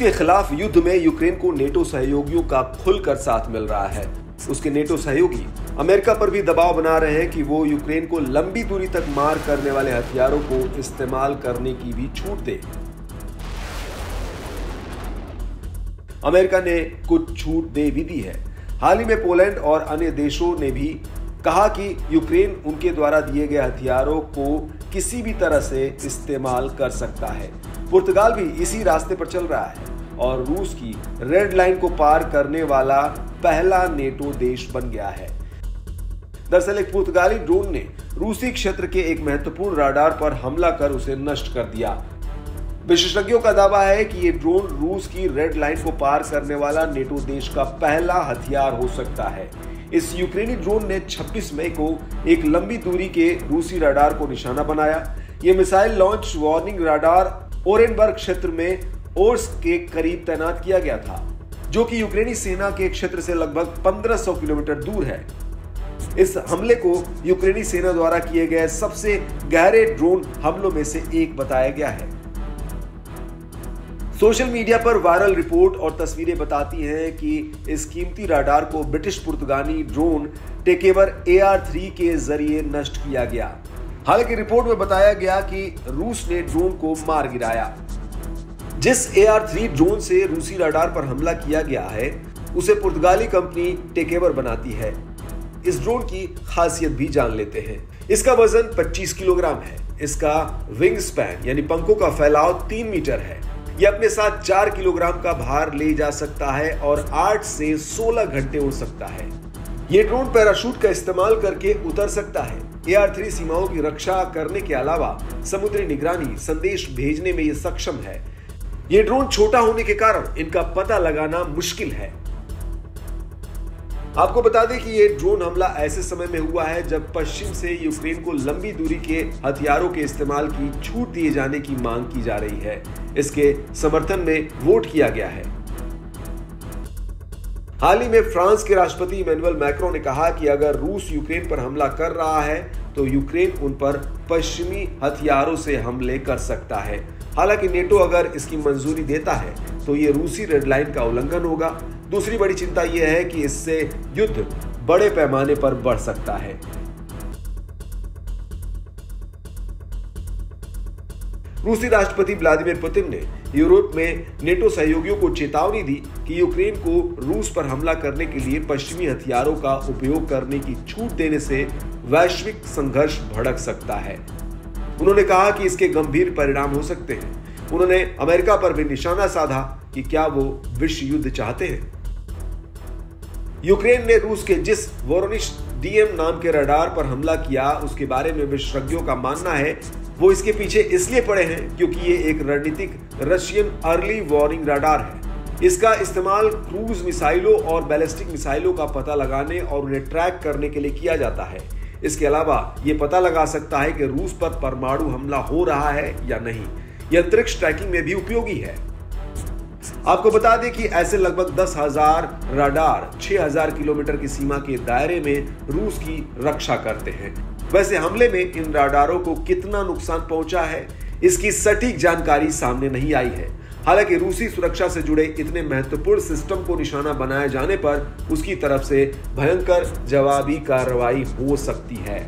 के खिलाफ युद्ध में यूक्रेन को नेटो सहयोगियों का खुलकर साथ मिल रहा है। उसके नेटो सहयोगी अमेरिका पर भी दबाव बना रहे हैं कि वो यूक्रेन को लंबी दूरी तक मार करने वाले हथियारों को इस्तेमाल करने की भी छूट दे। अमेरिका ने कुछ छूट दे भी दी है। हाल ही में पोलैंड और अन्य देशों ने भी कहा कि यूक्रेन उनके द्वारा दिए गए हथियारों को किसी भी तरह से इस्तेमाल कर सकता है। पुर्तगाल भी इसी रास्ते पर चल रहा है और रूस की रेड लाइन को पार करने वाला पहला नेटो देश बन गया है। दरअसल एक पुर्तगाली ड्रोन ने रूसी क्षेत्र के एक महत्वपूर्ण रडार पर हमला कर उसे नष्ट कर दिया। विशेषज्ञों का दावा है कि ये ड्रोन रूस की रेड लाइन को पार करने वाला नेटो देश का पहला हथियार हो सकता है। इस यूक्रेनी ड्रोन ने 26 मई को एक लंबी दूरी के रूसी रडार को निशाना बनाया। ये missile launch warning radar Orenburg क्षेत्र में ओर्स्क के करीब तैनात किया गया था, जो कि यूक्रेनी सेना के क्षेत्र से लगभग 1500 किलोमीटर दूर है। इस हमले को यूक्रेनी सेना द्वारा किए गए सबसे गहरे ड्रोन हमलों में से एक बताया गया है। सोशल मीडिया पर वायरल रिपोर्ट और तस्वीरें बताती हैं कि इस कीमती रडार को ब्रिटिश पुर्तगाली ड्रोन टेकेवर AR-3 के जरिए नष्ट किया गया। हालांकि रिपोर्ट में बताया गया कि रूस ने ड्रोन को मार गिराया। जिस AR-3 ड्रोन से रूसी रडार पर हमला किया गया है, उसे पुर्तगाली कंपनी टेकेवर बनाती है। इस ड्रोन की खासियत भी जान लेते हैं। इसका वजन 25 किलोग्राम है। इसका विंग स्पैन यानी पंखों का फैलाव 3 मीटर है। यह अपने साथ 4 किलोग्राम का भार ले जा सकता है और 8 से 16 घंटे उड़ सकता है। यह ड्रोन पैराशूट का इस्तेमाल करके उतर सकता है। AR-3 सीमाओं की रक्षा करने के अलावा समुद्री निगरानी संदेश भेजने में यह सक्षम है। यह ड्रोन छोटा होने के कारण इनका पता लगाना मुश्किल है। आपको बता दें कि यह ड्रोन हमला ऐसे समय में हुआ है जब पश्चिम से यूक्रेन को लंबी दूरी के हथियारों के इस्तेमाल की छूट दिए जाने की मांग की जा रही है। इसके समर्थन में वोट किया गया है। हाल ही में फ्रांस के राष्ट्रपति इमैनुअल मैक्रों ने कहा कि अगर रूस यूक्रेन पर हमला कर रहा है तो यूक्रेन उन पर पश्चिमी हथियारों से हमले कर सकता है। हालांकि नेटो अगर इसकी मंजूरी देता है तो ये रूसी रेड लाइन का उल्लंघन होगा। दूसरी बड़ी चिंता यह है कि इससे युद्ध बड़े पैमाने पर बढ़ सकता है। रूसी राष्ट्रपति व्लादिमीर पुतिन ने यूरोप में नेटो सहयोगियों को चेतावनी दी कि यूक्रेन को रूस पर हमला करने के लिए पश्चिमी हथियारों का उपयोग करने की छूट देने से वैश्विक संघर्ष भड़क सकता है। उन्होंने कहा कि इसके गंभीर परिणाम हो सकते हैं। उन्होंने अमेरिका पर भी निशाना साधा कि क्या वो विश्व युद्ध चाहते हैं। यूक्रेन ने रूस के जिस वोरोनिश DM नाम के रडार पर हमला किया, उसके बारे में विशेषज्ञों का मानना है वो इसके पीछे इसलिए पड़े हैं क्योंकि ये एक रणनीतिक रशियन अर्ली वार्निंग रडार है। इसका इस्तेमाल क्रूज मिसाइलों और बैलिस्टिक मिसाइलों का पता लगाने और उन्हें ट्रैक करने के लिए किया जाता है। इसके अलावा ये पता लगा सकता है कि रूस पर परमाणु हमला हो रहा है या नहीं। यह अंतरिक्ष ट्रैकिंग में भी उपयोगी है। आपको बता दें कि ऐसे लगभग 10,000 रडार 6,000 किलोमीटर की सीमा के दायरे में रूस की रक्षा करते हैं। वैसे हमले में इन रडारों को कितना नुकसान पहुंचा है, इसकी सटीक जानकारी सामने नहीं आई है। हालांकि रूसी सुरक्षा से जुड़े इतने महत्वपूर्ण सिस्टम को निशाना बनाए जाने पर उसकी तरफ से भयंकर जवाबी कार्रवाई हो सकती है।